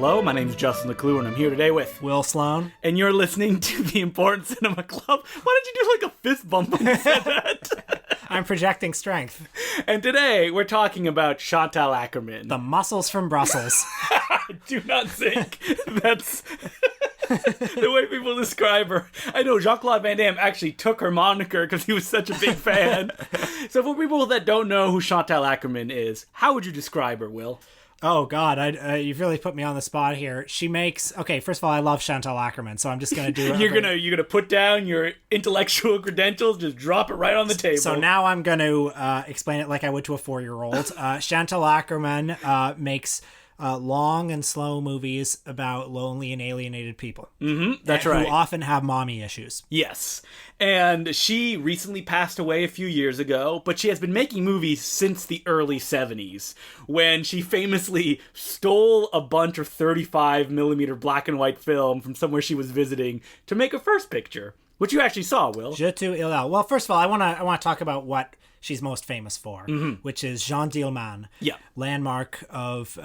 Hello, my name is Justin Leclue, and I'm here today with Will Sloan. And you're listening to the Important Cinema Club. Why did you do like a fist bump when you said that? I'm projecting strength. And today we're talking about Chantal Akerman. The muscles from Brussels. I do not think that's the way people describe her. I know Jean-Claude Van Damme actually took her moniker because he was such a big fan. So for people that don't know who Chantal Akerman is, how would you describe her, Will? Oh, God, you've really put me on the spot here. She makes... Okay, first of all, I love Chantal Akerman, so I'm just going to do it. You're gonna put down your intellectual credentials, just drop it right on the table. So now I'm going to explain it like I would to a 4-year-old. Chantal Akerman makes... long and slow movies about lonely and alienated people. That's right. Who often have mommy issues. Yes. And she recently passed away a few years ago, but she has been making movies since the early 70s, when she famously stole a bunch of 35mm black and white film from somewhere she was visiting to make her first picture, which you actually saw, Will. Je tu il a. Well, first of all, I want to talk about what she's most famous for, which is Jeanne Dielman, landmark of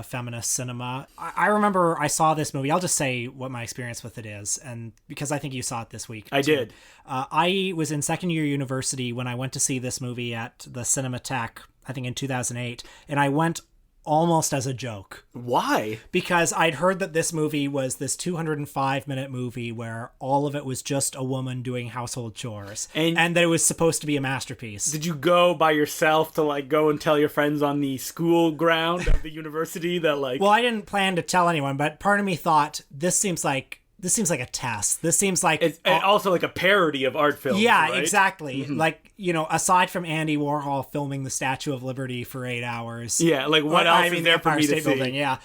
feminist cinema. I remember I saw this movie. I'll just say what my experience with it is, and because I think you saw it this week. I did. I was in second year university when I went to see this movie at the Cinematheque, I think in 2008, and I went almost as a joke. Why? Because I'd heard that this movie was this 205-minute movie where all of it was just a woman doing household chores. And that it was supposed to be a masterpiece. Did you go by yourself to go and tell your friends on the school ground of the university that Well, I didn't plan to tell anyone, but part of me thought, this seems like a test. This seems like... It's also like a parody of art films, yeah, right? exactly. Aside from Andy Warhol filming the Statue of Liberty for 8 hours. Yeah, what else is there for me to see? Building, yeah.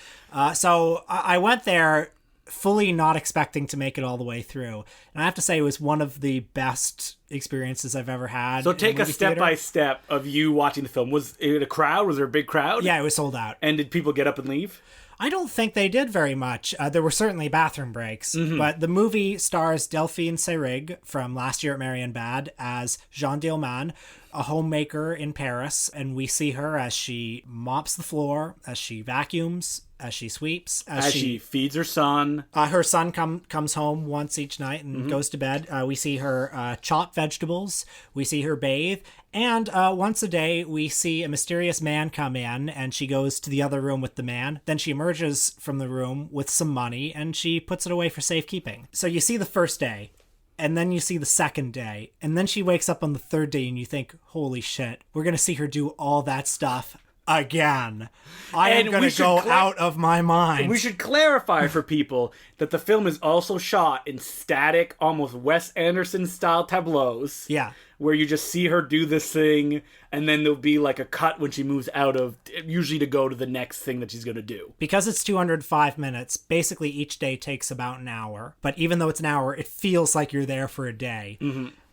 So I went there fully not expecting to make it all the way through. And I have to say it was one of the best experiences I've ever had. So take a step-by-step of you watching the film. Was it a crowd? Was there a big crowd? Yeah, it was sold out. And did people get up and leave? I don't think they did very much. There were certainly bathroom breaks, but the movie stars Delphine Seyrig from Last Year at Marienbad as Jeanne Dielman, a homemaker in Paris, and we see her as she mops the floor, as she vacuums, as she sweeps, as she feeds her son. Her son comes home once each night and goes to bed. We see her chop vegetables. We see her bathe. And once a day, we see a mysterious man come in, and she goes to the other room with the man. Then she emerges from the room with some money, and she puts it away for safekeeping. So you see the first day, and then you see the second day, and then she wakes up on the third day, and you think, holy shit, we're going to see her do all that stuff again. I am going to go out of my mind. We should clarify for people that the film is also shot in static, almost Wes Anderson-style tableaus. Yeah. Where you just see her do this thing, and then there'll be a cut when she moves out of, usually to go to the next thing that she's going to do. Because it's 205 minutes, basically each day takes about an hour. But even though it's an hour, it feels like you're there for a day.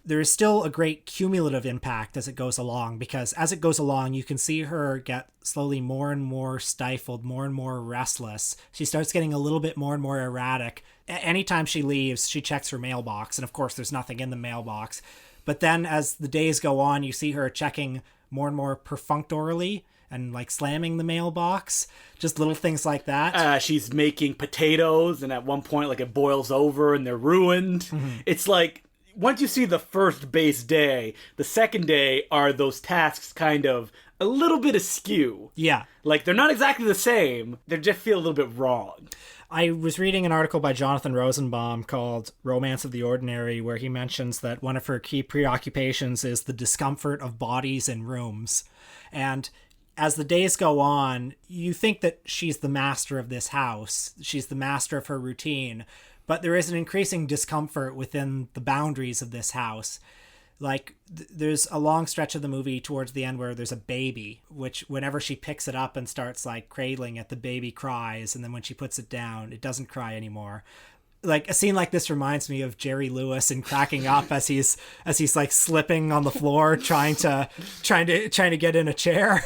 There is still a great cumulative impact as it goes along, because as it goes along, you can see her get slowly more and more stifled, more and more restless. She starts getting a little bit more and more erratic. Anytime she leaves, she checks her mailbox, and of course there's nothing in the mailbox. But then as the days go on, you see her checking more and more perfunctorily and slamming the mailbox. Just little things like that. She's making potatoes, and at one point it boils over and they're ruined. It's once you see the first base day, the second day are those tasks kind of a little bit askew. Yeah. They're not exactly the same. They just feel a little bit wrong. I was reading an article by Jonathan Rosenbaum called Romance of the Ordinary, where he mentions that one of her key preoccupations is the discomfort of bodies in rooms. And as the days go on, you think that she's the master of this house. She's the master of her routine. But there is an increasing discomfort within the boundaries of this house. There's a long stretch of the movie towards the end where there's a baby, which whenever she picks it up and starts cradling it, the baby cries. And then when she puts it down, it doesn't cry anymore. A scene like this reminds me of Jerry Lewis in Cracking Up as he's slipping on the floor, trying to get in a chair.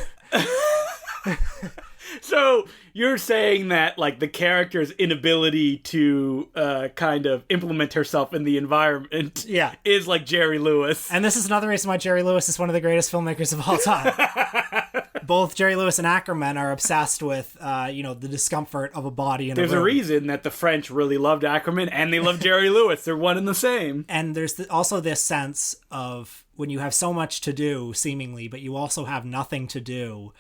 So you're saying that like the character's inability to kind of implement herself in the environment is like Jerry Lewis. And this is another reason why Jerry Lewis is one of the greatest filmmakers of all time. Both Jerry Lewis and Akerman are obsessed with the discomfort of a body in a room. There's a reason that the French really loved Akerman and they love Jerry Lewis. They're one and the same. And there's also this sense of when you have so much to do, seemingly, but you also have nothing to do,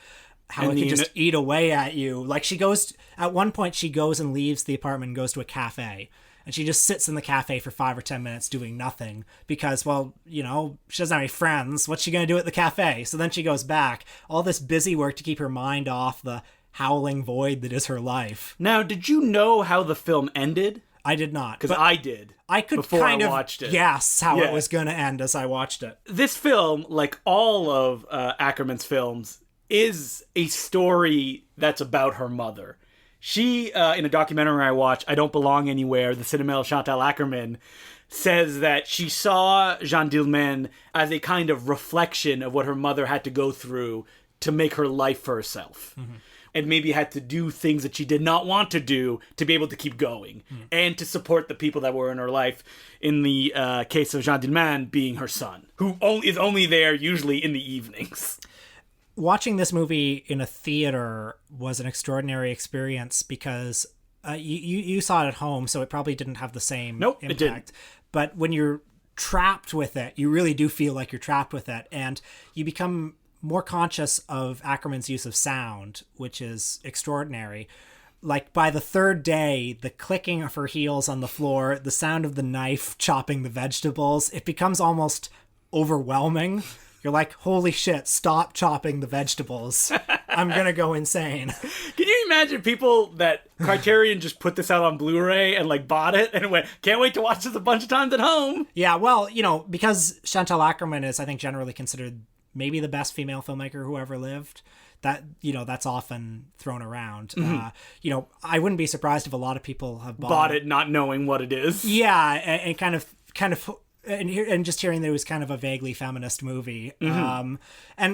how it can just eat away at you. Like at one point she goes and leaves the apartment and goes to a cafe. And she just sits in the cafe for 5 or 10 minutes doing nothing because, well, she doesn't have any friends. What's she going to do at the cafe? So then she goes back. All this busy work to keep her mind off the howling void that is her life. Now, did you know how the film ended? I did not. Because I did. I could before kind I of watched it. guess how it was going to end as I watched it. This film, like all of Akerman's films, is a story that's about her mother. She, in a documentary I watched, I Don't Belong Anywhere, the cinema of Chantal Akerman, says that she saw Jeanne Dielman as a kind of reflection of what her mother had to go through to make her life for herself. Mm-hmm. And maybe had to do things that she did not want to do to be able to keep going and to support the people that were in her life. In the case of Jeanne Dielman being her son, who is only there usually in the evenings. Watching this movie in a theater was an extraordinary experience because you saw it at home, so it probably didn't have the same impact. It didn't. But when you're trapped with it, you really do feel like you're trapped with it, and you become more conscious of Akerman's use of sound, which is extraordinary. Like, by the third day, the clicking of her heels on the floor, the sound of the knife chopping the vegetables, it becomes almost overwhelming. You're like, holy shit, stop chopping the vegetables. I'm gonna go insane. Can you imagine people that Criterion just put this out on Blu-ray and like bought it and went, can't wait to watch this a bunch of times at home? Yeah, well, because Chantal Akerman is, I think, generally considered maybe the best female filmmaker who ever lived, that that's often thrown around. Mm-hmm. I wouldn't be surprised if a lot of people have bought it not knowing what it is. Yeah, and kind of and just hearing that it was kind of a vaguely feminist movie, and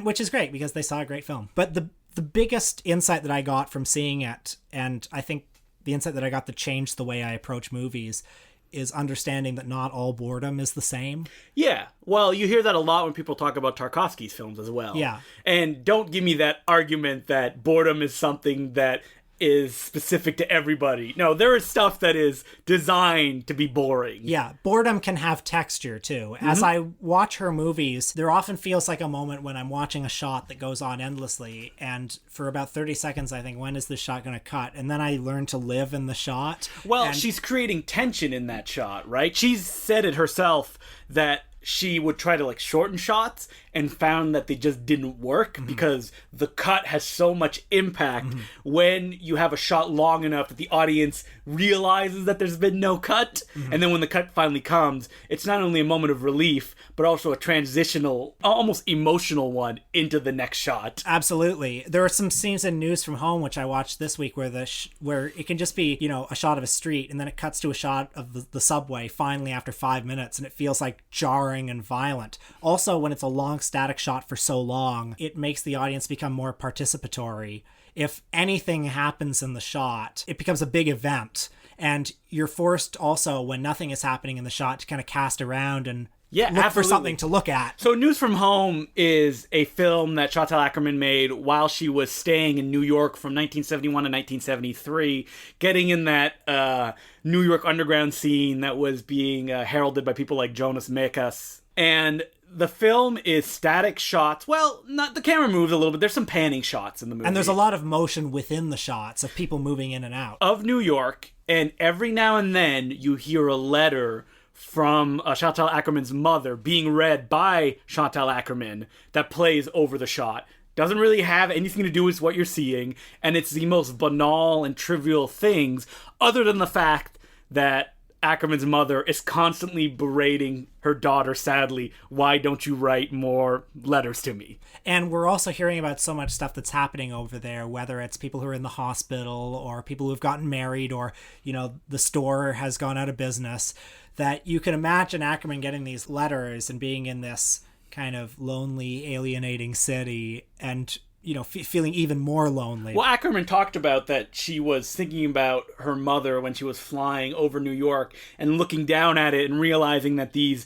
which is great because they saw a great film. But the biggest insight that I got from seeing it, and I think the insight that I got that changed the way I approach movies, is understanding that not all boredom is the same. Yeah. Well, you hear that a lot when people talk about Tarkovsky's films as well. Yeah. And don't give me that argument that boredom is something that is specific to everybody. No, there is stuff that is designed to be boring. Yeah, boredom can have texture too. As I watch her movies, there often feels like a moment when I'm watching a shot that goes on endlessly, and for about 30 seconds I think, when is this shot going to cut? And then I learn to live in the shot. Well, she's creating tension in that shot, right? She's said it herself that she would try to like shorten shots and found that they just didn't work because the cut has so much impact when you have a shot long enough that the audience realizes that there's been no cut. And then when the cut finally comes, it's not only a moment of relief, but also a transitional, almost emotional one into the next shot. Absolutely. There are some scenes in News from Home, which I watched this week, where where it can just be, a shot of a street, and then it cuts to a shot of the subway finally after 5 minutes, and it feels like jarring and violent. Also, when it's a long static shot for so long, it makes the audience become more participatory. If anything happens in the shot, it becomes a big event, and you're forced also, when nothing is happening in the shot, to kind of cast around and look for something to look at. So News from Home is a film that Chantal Akerman made while she was staying in New York from 1971 to 1973, getting in that New York underground scene that was being heralded by people like Jonas Mekas. And the film is static shots. Well, not the camera moves a little bit. There's some panning shots in the movie. And there's a lot of motion within the shots of people moving in and out. Of New York. And every now and then you hear a letter from Chantal Akerman's mother being read by Chantal Akerman that plays over the shot. Doesn't really have anything to do with what you're seeing. And it's the most banal and trivial things, other than the fact that Akerman's mother is constantly berating her daughter, sadly, why don't you write more letters to me? And we're also hearing about so much stuff that's happening over there, whether it's people who are in the hospital or people who have gotten married or, the store has gone out of business, that you can imagine Akerman getting these letters and being in this kind of lonely, alienating city and feeling even more lonely. Well, Akerman talked about that she was thinking about her mother when she was flying over New York and looking down at it and realizing that these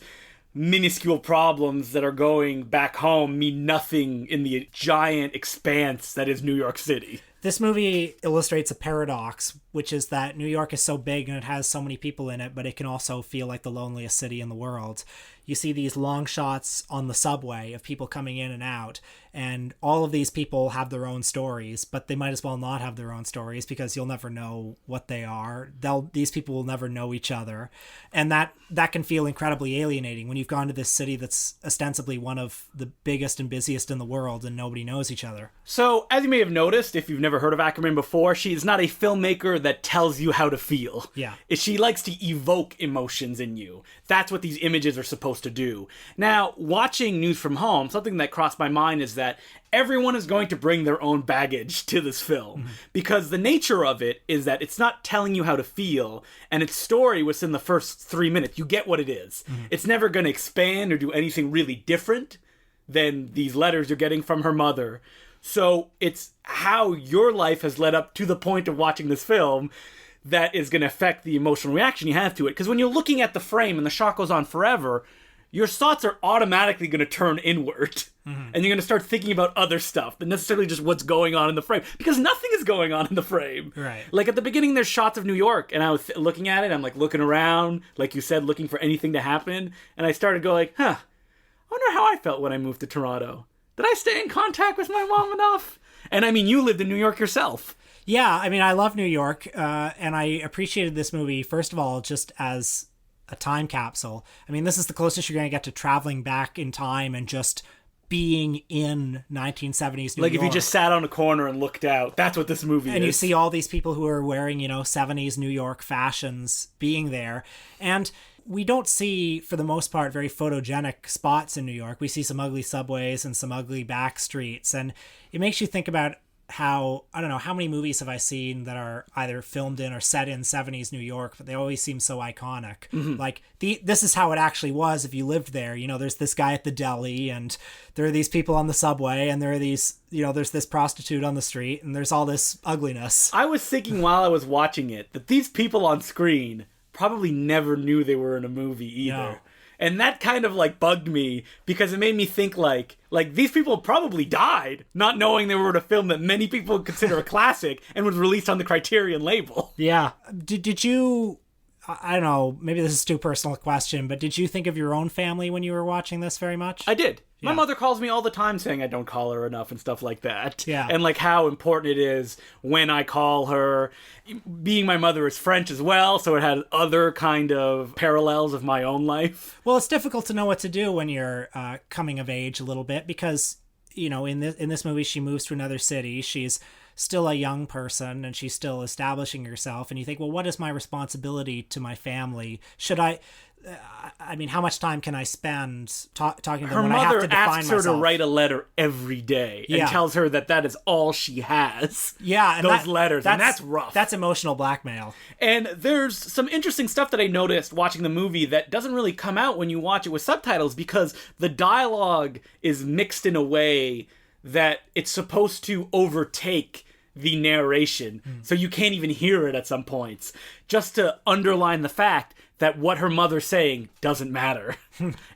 minuscule problems that are going back home mean nothing in the giant expanse that is New York City. This movie illustrates a paradox, which is that New York is so big and it has so many people in it, but it can also feel like the loneliest city in the world. You see these long shots on the subway of people coming in and out, and all of these people have their own stories, but they might as well not have their own stories because you'll never know what they are. These people will never know each other, and that can feel incredibly alienating when you've gone to this city that's ostensibly one of the biggest and busiest in the world and nobody knows each other. So, as you may have noticed, if you've never heard of Akerman before, she's not a filmmaker that tells you how to feel. Yeah. She likes to evoke emotions in you. That's what these images are supposed to do. Now, watching News from Home, something that crossed my mind is that everyone is going to bring their own baggage to this film, because the nature of it is that it's not telling you how to feel, and its story within the first 3 minutes. You get what it is. It's never going to expand or do anything really different than these letters you're getting from her mother. So it's how your life has led up to the point of watching this film that is going to affect the emotional reaction you have to it. Because when you're looking at the frame and the shot goes on forever, your thoughts are automatically going to turn inward. And you're going to start thinking about other stuff than necessarily just what's going on in the frame. Because nothing is going on in the frame. Right. Like at the beginning, there's shots of New York, and I was looking at it, I'm like looking around, like you said, looking for anything to happen. And I started going, I wonder how I felt when I moved to Toronto. Did I stay in contact with my mom enough? And I mean, you lived in New York yourself. Yeah, I mean, I love New York, and I appreciated this movie, first of all, just as a time capsule. I mean, this is the closest you're going to get to traveling back in time and just being in 1970s New York. Like if you just sat on a corner and looked out, that's what this movie is. And you see all these people who are wearing, 70s New York fashions being there. And we don't see, for the most part, very photogenic spots in New York. We see some ugly subways and some ugly back streets. And it makes you think about how, I don't know, how many movies have I seen that are either filmed in or set in 70s New York, but they always seem so iconic. Like, this is how it actually was if you lived there. There's this guy at the deli, and there are these people on the subway, and there are these, there's this prostitute on the street, and there's all this ugliness. I was thinking while I was watching it that these people on screen probably never knew they were in a movie either. No. And that kind of bugged me because it made me think like these people probably died not knowing they were in a film that many people consider a classic and was released on the Criterion label. Yeah. Did you, I don't know, maybe this is too personal a question, but did you think of your own family when you were watching this very much? I did. Yeah. My mother calls me all the time saying I don't call her enough and stuff like that. Yeah. And how important it is when I call her. Being my mother is French as well, so it had other kind of parallels of my own life. Well, it's difficult to know what to do when you're coming of age a little bit because, in this movie, she moves to another city. She's still a young person and she's still establishing herself. And you think, well, what is my responsibility to my family? Should how much time can I spend talking to them when I have to define myself? Her mother asks her to write a letter every day and tells her that is all she has. Yeah. And those letters, and that's rough. That's emotional blackmail. And there's some interesting stuff that I noticed watching the movie that doesn't really come out when you watch it with subtitles because the dialogue is mixed in a way that it's supposed to overtake the narration. So you can't even hear it at some points. Just to underline the fact that what her mother's saying doesn't matter.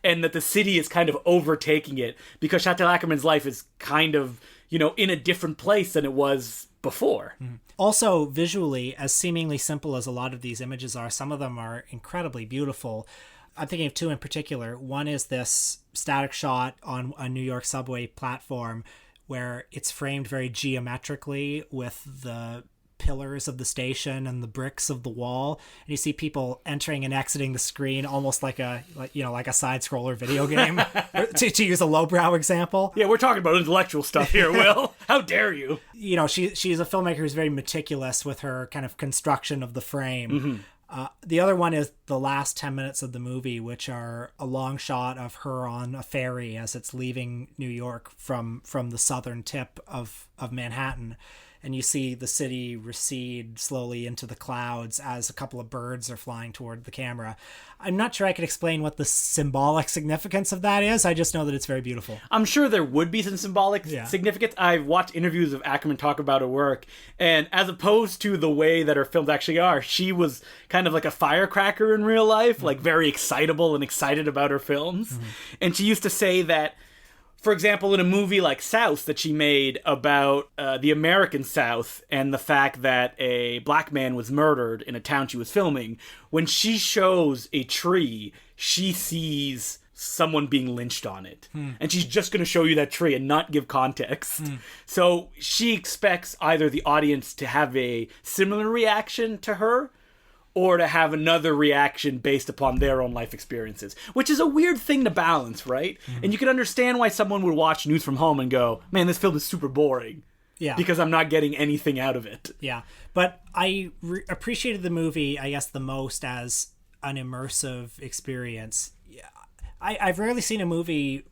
And that the city is kind of overtaking it because Chantal Akerman's life is kind of, in a different place than it was before. Also, visually, as seemingly simple as a lot of these images are, some of them are incredibly beautiful. I'm thinking of two in particular. One is this static shot on a New York subway platform where it's framed very geometrically with the pillars of the station and the bricks of the wall, and you see people entering and exiting the screen almost like a side scroller video game. to use a lowbrow example. Yeah, we're talking about intellectual stuff here, Will. How dare you? She's a filmmaker who's very meticulous with her kind of construction of the frame. The other one is the last 10 minutes of the movie, which are a long shot of her on a ferry as it's leaving New York from the southern tip of Manhattan. and you see the city recede slowly into the clouds as a couple of birds are flying toward the camera. I'm not sure I could explain what the symbolic significance of that is. I just know that it's very beautiful. I'm sure there would be some symbolic significance. I've watched interviews of Akerman talk about her work, and as opposed to the way that her films actually are, she was kind of like a firecracker in real life, like very excitable and excited about her films. And she used to say that, for example, in a movie like South that she made about the American South and the fact that a black man was murdered in a town she was filming, when she shows a tree, she sees someone being lynched on it. And she's just going to show you that tree and not give context. So she expects either the audience to have a similar reaction to her, or to have another reaction based upon their own life experiences, which is a weird thing to balance, right? And you can understand why someone would watch News from Home and go, man, this film is super boring. Yeah. Because I'm not getting anything out of it. Yeah. But I appreciated the movie, I guess, the most as an immersive experience. Yeah. I've rarely seen a movie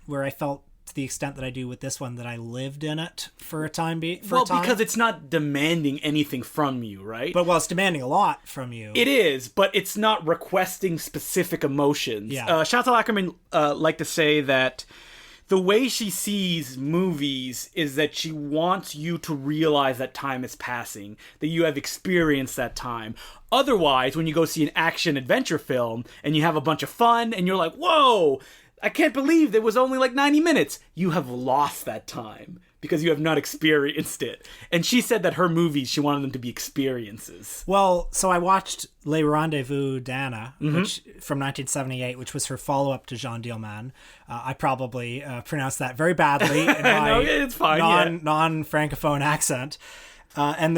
where I felt, to the extent that I do with this one, that I lived in it for a time. Because it's not demanding anything from you, right? But it's demanding a lot from you. It is, but it's not requesting specific emotions. Yeah. Chantal Akerman liked to say that the way she sees movies is that she wants you to realize that time is passing, that you have experienced that time. Otherwise, when you go see an action adventure film and you have a bunch of fun and you're like, whoa, I can't believe it was only like 90 minutes. You have lost that time because you have not experienced it. And she said that her movies, she wanted them to be experiences. Well, so I watched Les Rendezvous d'Anna, which from 1978, which was her follow-up to Jeanne Dielman. I probably pronounced that very badly in my No, it's fine, non-Francophone accent. And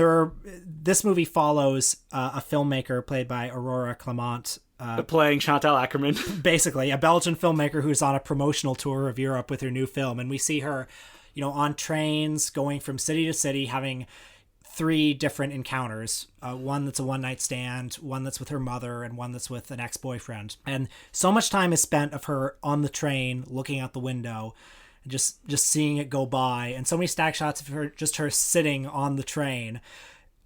this movie follows a filmmaker played by Aurora Clement, playing Chantal Akerman. Basically, a Belgian filmmaker who's on a promotional tour of Europe with her new film. And we see her, on trains going from city to city, having 3 different encounters. One that's a one-night stand, one that's with her mother, and one that's with an ex-boyfriend. And so much time is spent of her on the train looking out the window, just seeing it go by. And so many stack shots of her sitting on the train.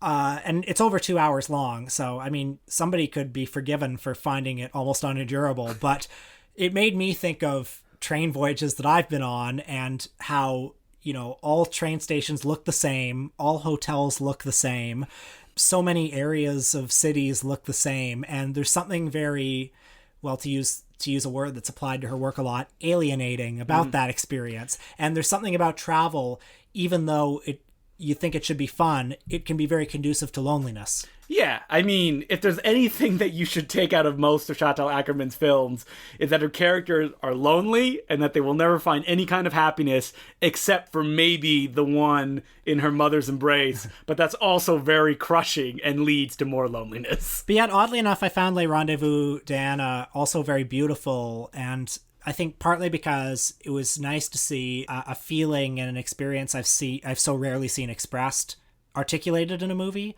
And it's over 2 hours long, so, I mean, somebody could be forgiven for finding it almost unendurable, but it made me think of train voyages that I've been on and how, all train stations look the same, all hotels look the same, so many areas of cities look the same, and there's something very, to use a word that's applied to her work a lot, alienating about that experience. And there's something about travel, even though you think it should be fun, it can be very conducive to loneliness. Yeah, I mean, if there's anything that you should take out of most of Chantal Akerman's films, is that her characters are lonely and that they will never find any kind of happiness except for maybe the one in her mother's embrace, but that's also very crushing and leads to more loneliness. But yet, oddly enough, I found Les Rendezvous d'Anna also very beautiful, and I think partly because it was nice to see a feeling and an experience I've so rarely seen expressed, articulated in a movie.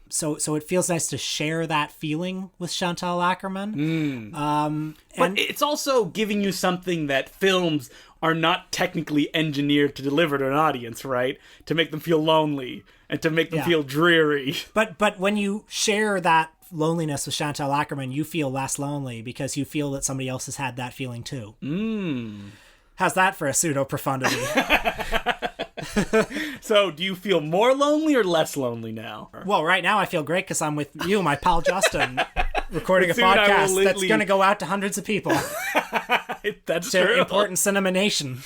So it feels nice to share that feeling with Chantal Akerman. But it's also giving you something that films are not technically engineered to deliver to an audience, right? To make them feel lonely and to make them feel dreary. But when you share that loneliness with Chantal Akerman, you feel less lonely because you feel that somebody else has had that feeling too. How's that for a pseudo-profundity? So, do you feel more lonely or less lonely now? Well, right now I feel great because I'm with you, my pal Justin, recording a podcast that's going to go out to hundreds of people. That's to true. Important Cinema Nation.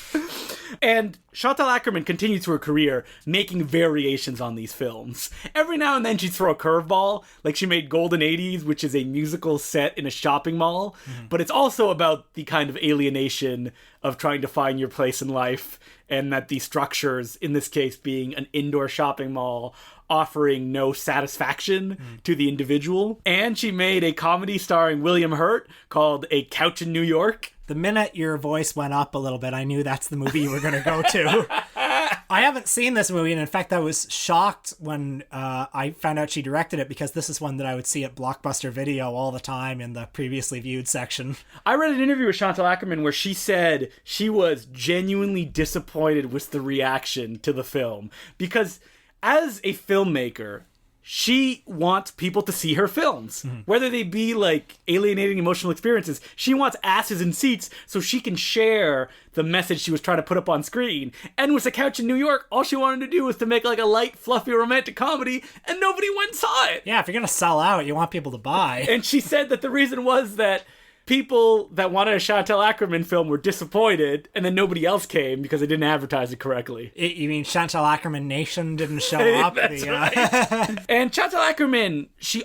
And Chantal Akerman continued through her career making variations on these films. Every now and then she'd throw a curveball, like she made Golden 80s, which is a musical set in a shopping mall, but it's also about the kind of alienation of trying to find your place in life, and that the structures, in this case being an indoor shopping mall, offering no satisfaction to the individual. And she made a comedy starring William Hurt called A Couch in New York. The minute your voice went up a little bit, I knew that's the movie you were going to go to. I haven't seen this movie, and in fact, I was shocked when I found out she directed it, because this is one that I would see at Blockbuster Video all the time in the previously viewed section. I read an interview with Chantal Akerman where she said she was genuinely disappointed with the reaction to the film, because as a filmmaker, she wants people to see her films, whether they be like alienating emotional experiences. She wants asses in seats so she can share the message she was trying to put up on screen. And with The Couch in New York, all she wanted to do was to make like a light, fluffy, romantic comedy, and nobody went and saw it. Yeah, if you're going to sell out, you want people to buy. And she said that the reason was that people that wanted a Chantal Akerman film were disappointed, and then nobody else came because they didn't advertise it correctly. You mean Chantal Akerman Nation didn't show up? That's right. And Chantal Akerman, she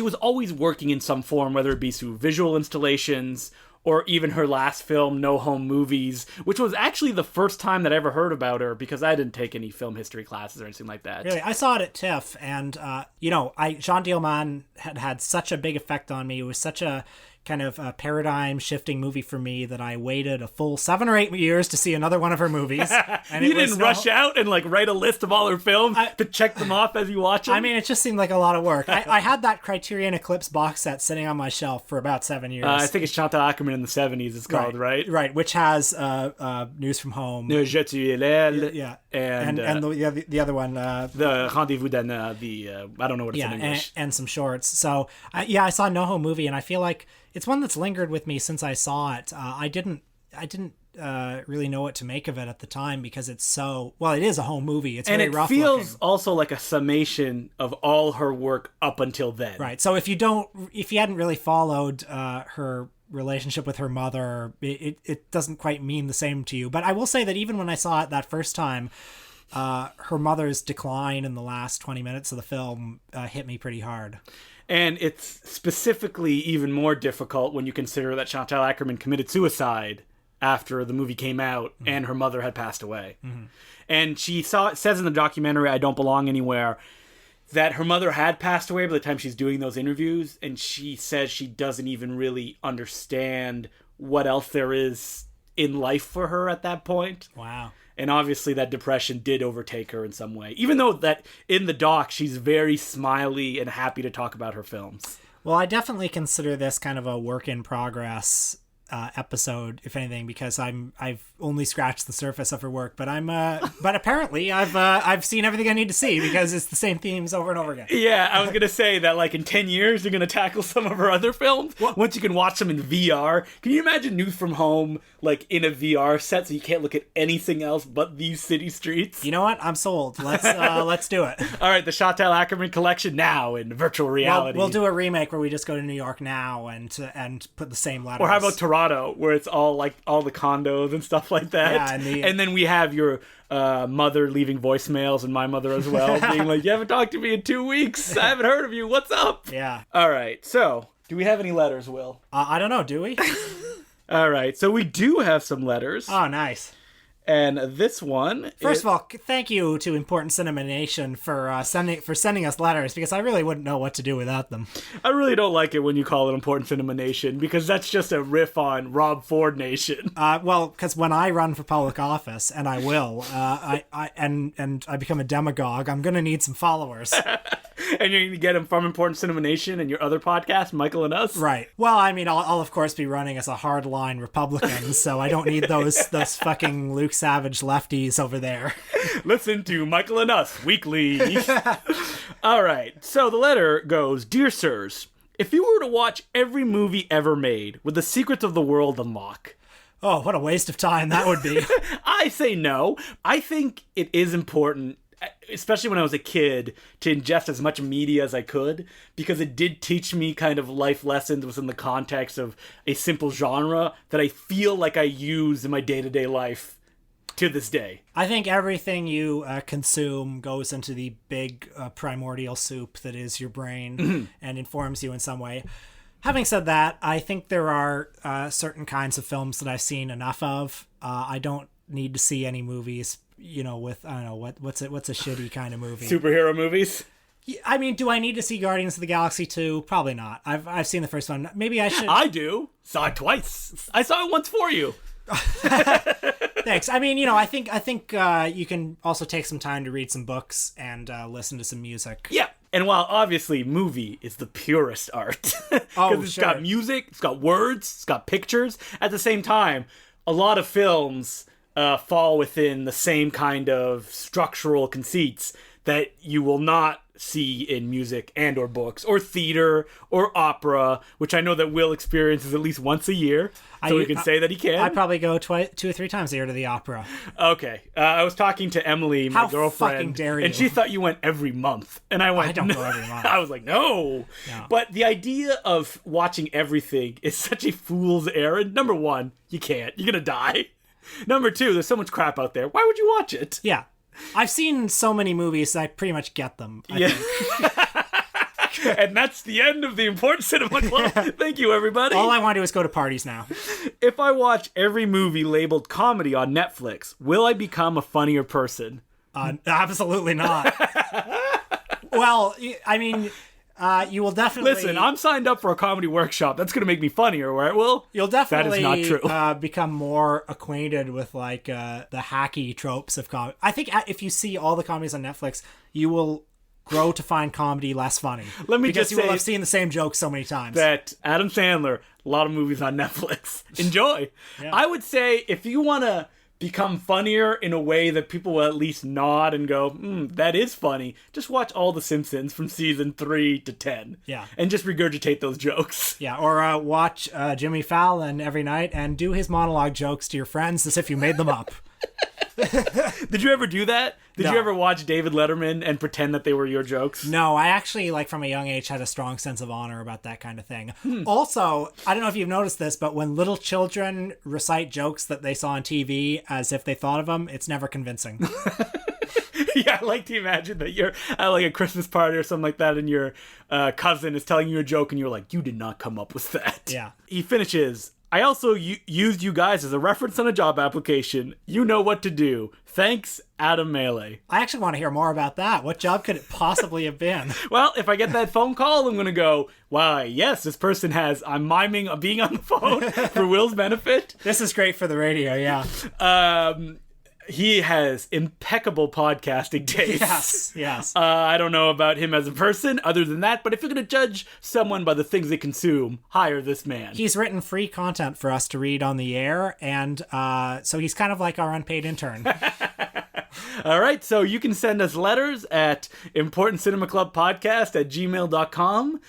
was always working in some form, whether it be through visual installations or even her last film, No Home Movies, which was actually the first time that I ever heard about her because I didn't take any film history classes or anything like that. Really, I saw it at TIFF, and Jeanne Dielman had such a big effect on me. It was such a kind of a paradigm-shifting movie for me that I waited a full 7 or 8 years to see another one of her movies. And you didn't rush out and like write a list of all her films to check them off as you watch them? I mean, it just seemed like a lot of work. I had that Criterion Eclipse box set sitting on my shelf for about 7 years. I think it's Chantal Akerman in the 70s it's called, right? Right, which has News from Home. Je tu es l'aile. Yeah. And the other one. The Rendezvous d'Anna, I don't know what it's in English. And some shorts. So, I saw No Home Movie, and I feel like it's one that's lingered with me since I saw it. I didn't really know what to make of it at the time because it's so... Well, it is a home movie. It's very rough looking. And it feels also like a summation of all her work up until then. Right. So if you hadn't really followed her relationship with her mother, it doesn't quite mean the same to you. But I will say that even when I saw it that first time, her mother's decline in the last 20 minutes of the film hit me pretty hard. And it's specifically even more difficult when you consider that Chantal Akerman committed suicide after the movie came out and her mother had passed away. And she says in the documentary, I Don't Belong Anywhere, that her mother had passed away by the time she's doing those interviews. And she says she doesn't even really understand what else there is in life for her at that point. Wow. And obviously that depression did overtake her in some way. Even though that in the doc, she's very smiley and happy to talk about her films. Well, I definitely consider this kind of a work in progress episode, if anything, because I've only scratched the surface of her work, but but apparently I've seen everything I need to see because it's the same themes over and over again. Yeah, I was gonna say that like in 10 years you're gonna tackle some of her other films once you can watch them in VR. Can you imagine News from Home like in a VR set so you can't look at anything else but these city streets? You know what? I'm sold. Let's do it. All right, the Chantal Akerman collection now in virtual reality. We'll do a remake where we just go to New York now and put the same letters. Or how about Toronto, where it's all like all the condos and stuff like that? Yeah, and then we have your mother leaving voicemails and my mother as well, being like, "You haven't talked to me in 2 weeks. I haven't heard of you. What's up?" Yeah. All right. So, do we have any letters, Will? I don't know. Do we? All right. So we do have some letters. Oh, nice. And this one... First of all, thank you to Important Cinema Nation for sending us letters, because I really wouldn't know what to do without them. I really don't like it when you call it Important Cinema Nation, because that's just a riff on Rob Ford Nation. Well, because when I run for public office, and I will, and I become a demagogue, I'm going to need some followers. And you're going to get them from Important Cinema Nation and your other podcast, Michael and Us? Right. Well, I mean, I'll of course be running as a hardline Republican, so I don't need those fucking Luke Savage lefties over there. Listen to Michael and Us weekly. All right. So the letter goes, Dear Sirs, if you were to watch every movie ever made, would the secrets of the world unlock? Oh, what a waste of time that would be. I say no. I think it is important, especially when I was a kid, to ingest as much media as I could, because it did teach me kind of life lessons within the context of a simple genre that I feel like I use in my day-to-day life to this day. I think everything you consume goes into the big primordial soup that is your brain and informs you in some way. Having said that, I think there are certain kinds of films that I've seen enough of. I don't need to see any movies, with, I don't know, what's a shitty kind of movie. Superhero movies? I mean, do I need to see Guardians of the Galaxy 2? Probably not. I've seen the first one. Maybe I should. I do. Saw it twice. I saw it once for you. Thanks. I mean, I think you can also take some time to read some books and listen to some music. Yeah. And while obviously movie is the purest art, because it's got music, it's got words, it's got pictures, at the same time, a lot of films fall within the same kind of structural conceits that you will not see in music and or books or theater or opera, which I know that Will experiences at least once a year, so we can say that he can. I probably go 2 or 3 times a year to the opera. Okay. I was talking to Emily, my girlfriend, fucking dare you? And she thought you went every month. And I went, I don't go every month. I was like, no. But the idea of watching everything is such a fool's errand. Number one, you can't. You're going to die. Number two, there's so much crap out there. Why would you watch it? Yeah. I've seen so many movies, I pretty much get them. I think. And that's the end of the Important Cinema Club. Thank you, everybody. All I want to do is go to parties now. If I watch every movie labeled comedy on Netflix, will I become a funnier person? Absolutely not. Well, I mean, you will definitely... Listen, I'm signed up for a comedy workshop. That's going to make me funnier, right, Will? You'll definitely that is not true. Become more acquainted with like the hacky tropes of comedy. I think if you see all the comedies on Netflix, you will grow to find comedy less funny. Let me because just you will have seen the same jokes so many times. That Adam Sandler, a lot of movies on Netflix. Enjoy. Yeah. I would say if you want to become funnier in a way that people will at least nod and go, that is funny, just watch all The Simpsons from season 3 to 10. Yeah. And just regurgitate those jokes. Yeah, or watch Jimmy Fallon every night and do his monologue jokes to your friends as if you made them up. Did you ever do that? Did No. you ever watch David Letterman and pretend that they were your jokes? No, I actually, like, from a young age had a strong sense of honor about that kind of thing. Also, I don't know if you've noticed this, but when little children recite jokes that they saw on TV as if they thought of them, it's never convincing. Yeah, I like to imagine that you're at like a Christmas party or something like that, and your cousin is telling you a joke, and you're like, you did not come up with that. Yeah. He finishes, I also used you guys as a reference on a job application. You know what to do. Thanks, Adam Melee. I actually want to hear more about that. What job could it possibly have been? Well, if I get that phone call, I'm going to go, why, yes, this person has, I'm miming being on the phone for Will's benefit. This is great for the radio, yeah. He has impeccable podcasting taste. Yes. I don't know about him as a person other than that, but if you're going to judge someone by the things they consume, hire this man. He's written free content for us to read on the air, and so he's kind of like our unpaid intern. All right, so you can send us letters at importantcinemaclubpodcast@gmail.com.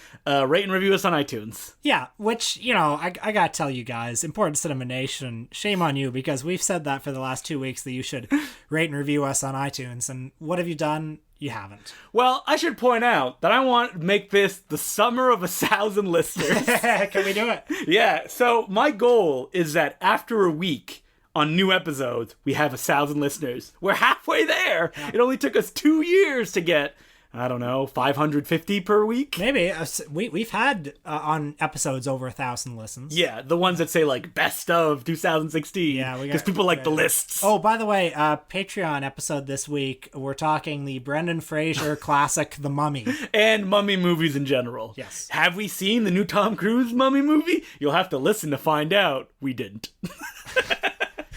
Rate and review us on iTunes. Yeah, which, you know, I gotta tell you guys, Important Cinema Nation, shame on you, because we've said that for the last 2 weeks that you should rate and review us on iTunes, and what have you done? You haven't. Well, I should point out that I want to make this the summer of 1,000 listeners. Can we do it? Yeah, so my goal is that after a week on new episodes, we have 1,000 listeners. We're halfway there. Yeah. It only took us 2 years to get, I don't know, 550 per week? Maybe. We've had on episodes over 1,000 listens. Yeah, the ones that say like best of 2016. Yeah, because people like the lists. Oh, by the way, Patreon episode this week, we're talking the Brendan Fraser classic, The Mummy. And mummy movies in general. Yes. Have we seen the new Tom Cruise mummy movie? You'll have to listen to find out. We didn't.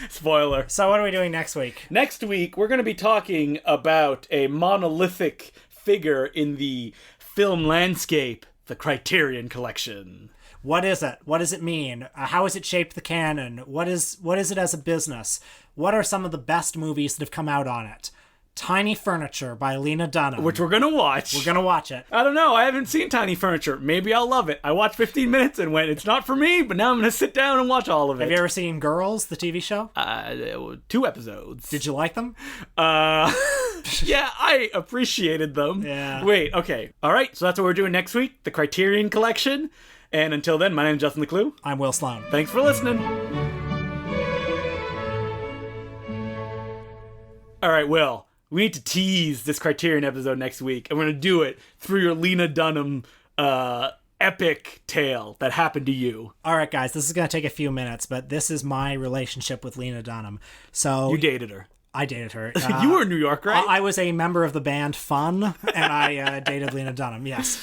Spoiler. So what are we doing next week? Next week, we're going to be talking about a monolithic figure in the film landscape, the Criterion Collection. What is it? What does it mean? How has it shaped the canon? What is it as a business? What are some of the best movies that have come out on it? Tiny Furniture by Lena Dunham. Which we're going to watch. We're going to watch it. I don't know. I haven't seen Tiny Furniture. Maybe I'll love it. I watched 15 minutes and went, it's not for me, but now I'm going to sit down and watch all of it. Have you ever seen Girls, the TV show? 2 episodes. Did you like them? Yeah, I appreciated them. Yeah. Wait, okay. All right, so that's what we're doing next week, the Criterion Collection. And until then, my name's Justin LeClue. I'm Will Sloan. Thanks for listening. All right, Will. We need to tease this Criterion episode next week, and we're going to do it through your Lena Dunham epic tale that happened to you. All right, guys, this is going to take a few minutes, but this is my relationship with Lena Dunham. So you dated her. I dated her. You were in New York, right? I was a member of the band Fun, and I dated Lena Dunham, yes.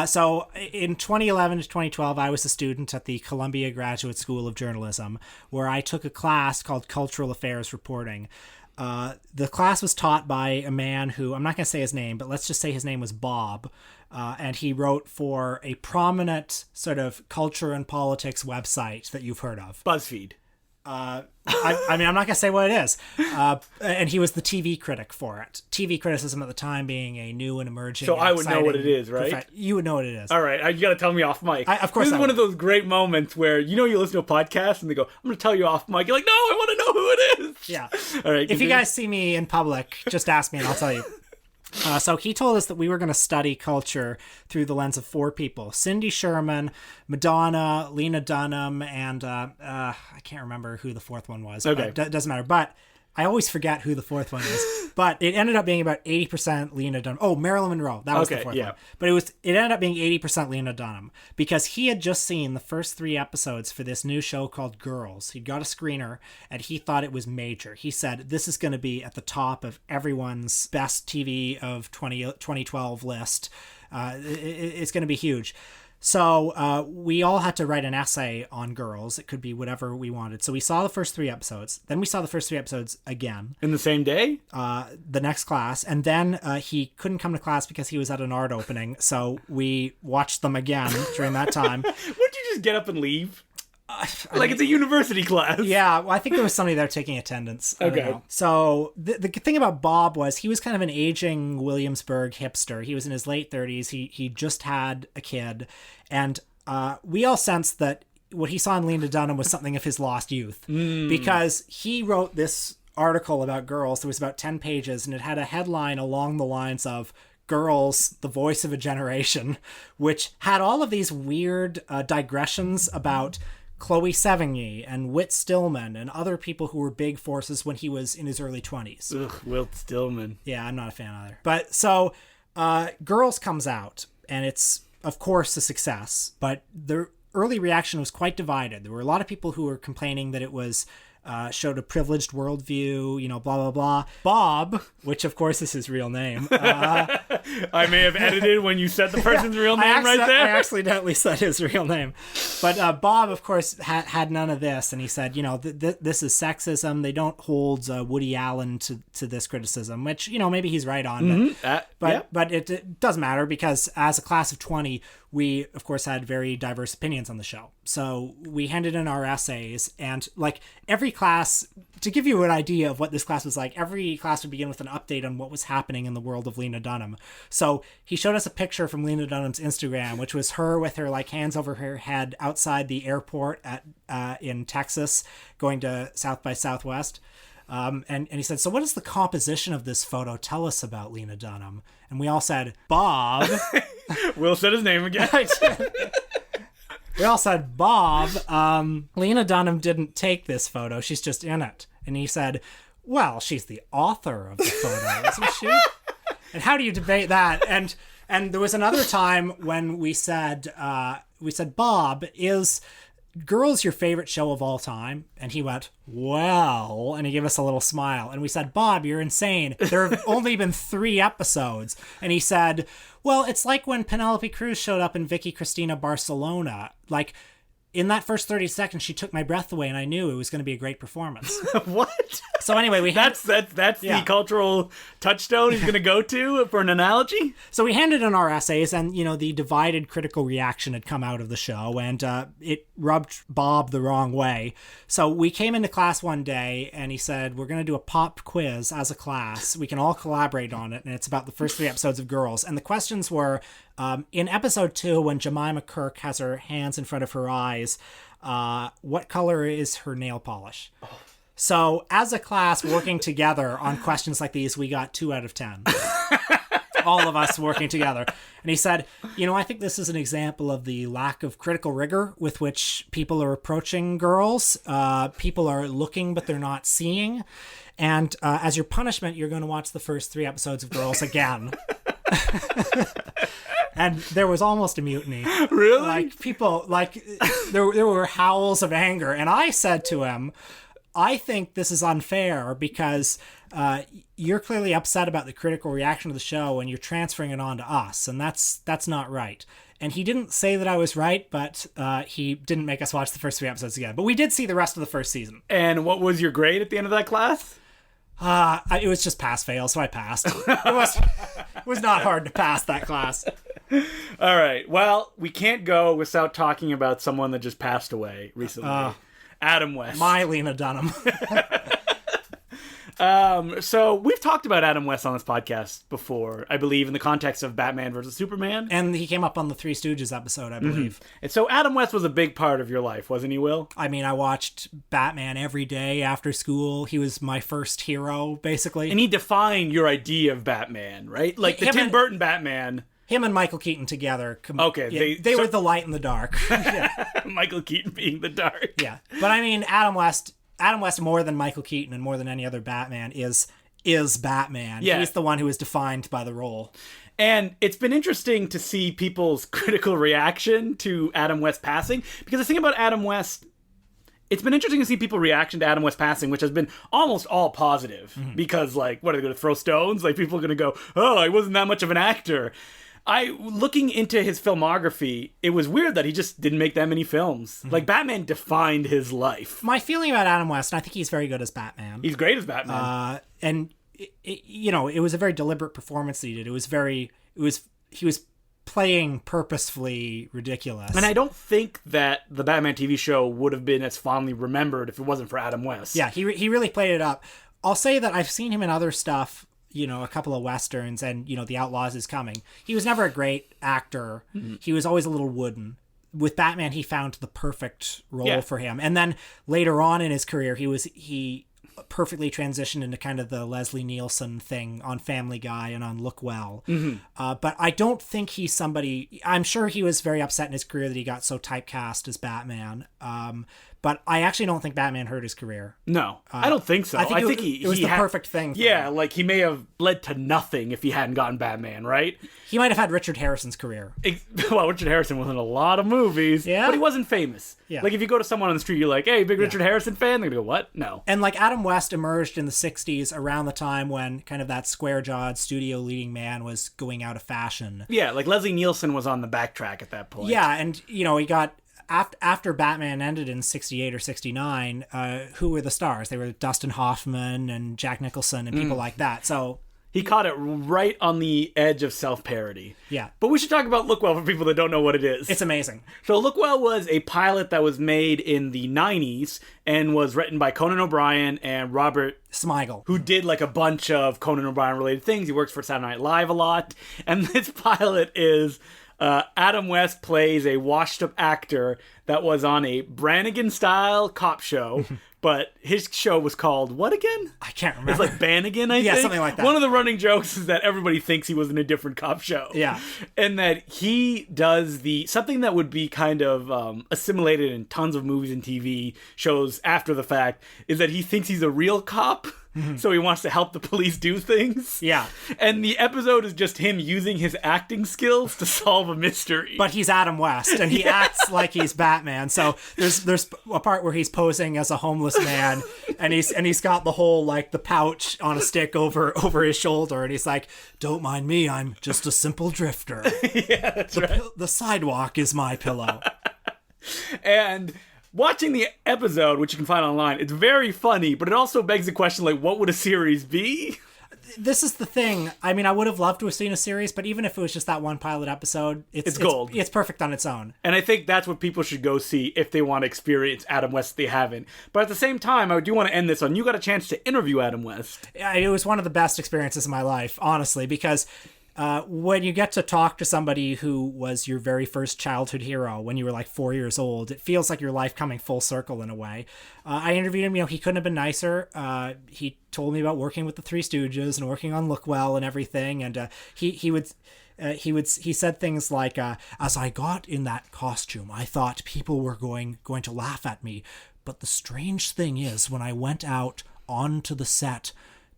So in 2011 to 2012, I was a student at the Columbia Graduate School of Journalism, where I took a class called Cultural Affairs Reporting. The class was taught by a man who, I'm not going to say his name, but let's just say his name was Bob. And he wrote for a prominent sort of culture and politics website that you've heard of. BuzzFeed. I mean, I'm not going to say what it is. And he was the TV critic for it. TV criticism at the time being a new and emerging. So I would know what it is, right? You would know what it is. All right, you got to tell me off mic. Of course, this is one of those great moments where you listen to a podcast and they go, "I'm going to tell you off mic." You're like, "No, I want to know who it is." Yeah. All right. If you guys see me in public, just ask me and I'll tell you. So he told us that we were going to study culture through the lens of 4 people: Cindy Sherman, Madonna, Lena Dunham, and I can't remember who the 4th one was. Okay. Doesn't matter. But I always forget who the 4th one is. But it ended up being about 80% Lena Dunham. Oh, Marilyn Monroe. That was the 4th one. But it ended up being 80% Lena Dunham because he had just seen the first 3 episodes for this new show called Girls. He'd got a screener and he thought it was major. He said, this is going to be at the top of everyone's best TV of 2012 list. It's going to be huge. So we all had to write an essay on Girls. It could be whatever we wanted. So we saw the first 3 episodes. Then we saw the first 3 episodes again. In the same day? The next class. And then he couldn't come to class because he was at an art opening. So we watched them again during that time. Wouldn't you just get up and leave? It's a university class. Yeah, well, I think there was somebody there taking attendance. Okay. So the thing about Bob was he was kind of an aging Williamsburg hipster. He was in his late 30s. He just had a kid. And we all sensed that what he saw in Lena Dunham was something of his lost youth. Because he wrote this article about Girls that was about 10 pages, and it had a headline along the lines of Girls, the Voice of a Generation, which had all of these weird digressions about Chloe Sevigny and Whit Stillman and other people who were big forces when he was in his early 20s. Ugh, Whit Stillman. Yeah, I'm not a fan either. But so Girls comes out, and it's, of course, a success. But the early reaction was quite divided. There were a lot of people who were complaining that it was showed a privileged worldview, blah, blah, blah. Bob, which of course is his real name. I may have edited when you said the person's real name right there. I accidentally said his real name. But Bob, of course, had none of this. And he said, this is sexism. They don't hold Woody Allen to this criticism, which, maybe he's right on. But it doesn't matter because as a class of 20, we, of course, had very diverse opinions on the show. So we handed in our essays, and every class, to give you an idea of what this class was like, every class would begin with an update on what was happening in the world of Lena Dunham. So he showed us a picture from Lena Dunham's Instagram, which was her with her hands over her head outside the airport in Texas, going to South by Southwest. And he said, so what does the composition of this photo tell us about Lena Dunham? And we all said, Bob. Will said his name again. We all said, Bob, Lena Dunham didn't take this photo. She's just in it. And he said, well, she's the author of the photo, isn't she? And how do you debate that? And there was another time when we said, Bob, is Girls your favorite show of all time? And he went, well, and he gave us a little smile. And we said, Bob, you're insane. There have only been 3 episodes. And he said, well, it's like when Penelope Cruz showed up in Vicky Cristina Barcelona. In that first 30 seconds, she took my breath away, and I knew it was going to be a great performance. What? So anyway, that's the cultural touchstone he's going to go to for an analogy? So we handed in our essays, and, the divided critical reaction had come out of the show, and it rubbed Bob the wrong way. So we came into class one day, and he said, we're going to do a pop quiz as a class. We can all collaborate on it, and it's about the first 3 episodes of Girls. And the questions were, in episode 2, when Jemima Kirk has her hands in front of her eyes, what color is her nail polish? Oh. So as a class working together on questions like these, we got 2 out of 10. All of us working together. And he said, I think this is an example of the lack of critical rigor with which people are approaching Girls. People are looking, but they're not seeing. And as your punishment, you're going to watch the first 3 episodes of Girls again. And there was almost a mutiny. Really? People, there were howls of anger. And I said to him, I think this is unfair because you're clearly upset about the critical reaction to the show and you're transferring it on to us. And that's not right. And he didn't say that I was right, but he didn't make us watch the first 3 episodes again. But we did see the rest of the first season. And what was your grade at the end of that class? It was just pass-fail, so I passed. It was not hard to pass that class. All right. Well, we can't go without talking about someone that just passed away recently. Adam West. My Lena Dunham. So we've talked about Adam West on this podcast before, I believe, in the context of Batman versus Superman. And he came up on the Three Stooges episode, I believe. And so Adam West was a big part of your life, wasn't he, Will? I mean, I watched Batman every day after school. He was my first hero, basically. And he defined your idea of Batman, right? Like the Tim Burton Batman. Him and Michael Keaton together. Okay. Yeah, they were the light and the dark. Yeah. Michael Keaton being the dark. Yeah. But I mean, Adam West, more than Michael Keaton and more than any other Batman, is Batman. Yeah. He's the one who is defined by the role. And it's been interesting to see people's critical reaction to Adam West passing, because the thing about Adam West, it's been interesting to see people's reaction to Adam West passing, which has been almost all positive. Because, like, what are they going to throw stones? Like, people are going to go, oh, he wasn't that much of an actor. Looking into his filmography, it was weird that he just didn't make that many films. Like, Batman defined his life. My feeling about Adam West, and I think he's very good as Batman. He's great as Batman. And it was a very deliberate performance that he did. He was playing purposefully ridiculous. And I don't think that the Batman TV show would have been as fondly remembered if it wasn't for Adam West. Yeah, he really played it up. I'll say that I've seen him in other stuff, a couple of Westerns, and, The Outlaws is Coming. He was never a great actor. He was always a little wooden. With Batman, he found the perfect role for him. And then later on in his career, he perfectly transitioned into kind of the Leslie Nielsen thing on Family Guy and on Look Well. But I don't think he's somebody... I'm sure he was very upset in his career that he got so typecast as Batman. But I actually don't think Batman hurt his career. No, I don't think so. I think it was the perfect thing. Yeah, like he may have led to nothing if he hadn't gotten Batman, right? He might have had Richard Harrison's career. Well, Richard Harrison was in a lot of movies, but he wasn't famous. Yeah. Like if you go to someone on the street, you're like, hey, big Richard Harrison fan? They're going to go, what? No. And like Adam West emerged in the 60s around the time when kind of that square-jawed studio leading man was going out of fashion. Yeah, like Leslie Nielsen was on the backtrack at that point. Yeah, and, he got... After Batman ended in 68 or 69, who were the stars? They were Dustin Hoffman and Jack Nicholson and people like that. So he caught it right on the edge of self-parody. Yeah. But we should talk about Look Well for people that don't know what it is. It's amazing. So Look Well was a pilot that was made in the 90s and was written by Conan O'Brien and Robert Smigel, who did like a bunch of Conan O'Brien related things. He works for Saturday Night Live a lot. And this pilot is... Adam West plays a washed-up actor that was on a Brannigan-style cop show, but his show was called what again? I can't remember. It's like Bannigan, I think? Yeah, something like that. One of the running jokes is that everybody thinks he was in a different cop show. Yeah. And that he does something that would be kind of assimilated in tons of movies and TV shows after the fact, is that he thinks he's a real cop. So he wants to help the police do things. Yeah. And the episode is just him using his acting skills to solve a mystery. But he's Adam West, and he acts like he's Batman. So there's a part where he's posing as a homeless man, and he's got the whole, like, the pouch on a stick over his shoulder, and he's like, don't mind me, I'm just a simple drifter. Yeah, that's right. The sidewalk is my pillow. And... watching the episode, which you can find online, it's very funny, but it also begs the question, like, what would a series be? This is the thing. I mean, I would have loved to have seen a series, but even if it was just that one pilot episode, it's gold. It's perfect on its own. And I think that's what people should go see if they want to experience Adam West if they haven't. But at the same time, I do want to end this on, you got a chance to interview Adam West. It was one of the best experiences of my life, honestly, because... when you get to talk to somebody who was your very first childhood hero when you were like 4 years old, it feels like your life coming full circle in a way. I interviewed him, he couldn't have been nicer. He told me about working with the Three Stooges and working on Look Well and everything. And he said things like, as I got in that costume, I thought people were going to laugh at me. But the strange thing is, when I went out onto the set,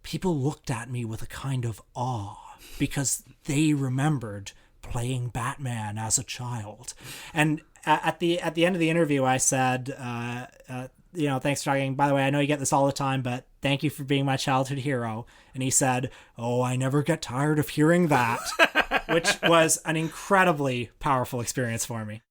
people looked at me with a kind of awe, because they remembered playing Batman as a child. And at the end of the interview, I said, thanks for talking. By the way, I know you get this all the time, but thank you for being my childhood hero. And he said, oh, I never get tired of hearing that, which was an incredibly powerful experience for me.